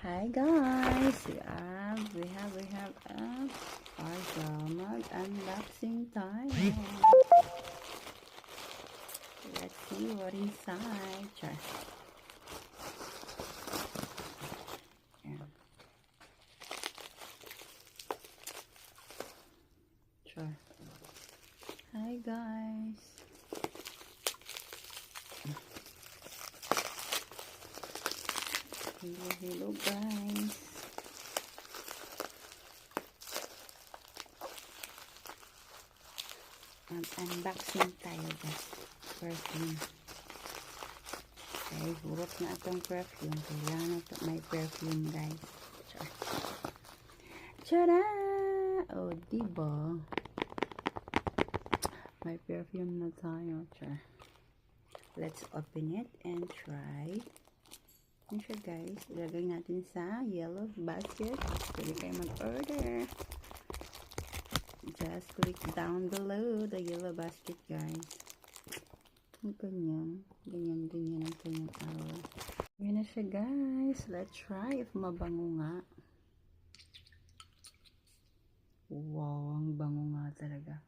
Hi guys, we have our drama unboxing time. Let's see what inside. Char. Yeah. Char. Hi guys. Hello guys. Unboxing tayo guys. Perfume. Okay, hurot na itong perfume. Kailangan ito may perfume guys. Tara! Oh, diba? May perfume na tayo. Char. Let's open it and try. Yan siya guys. Ilagay natin sa yellow basket. Pwede kayo mag-order. Just click down below the yellow basket guys. Ganyan. Ganyan ang kanyang araw. Yan na siya guys. Let's try if mabango nga. Wow, ang bango nga talaga.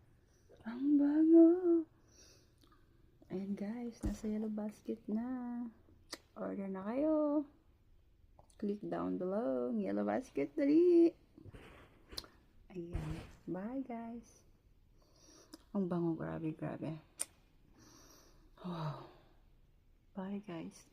Ang bango! Ayan guys, nasa yellow basket na. Order na kayo. Click down below. Yellow basket dali. Ayan. Bye guys. Ang bango, grabe. Wow. Bye guys.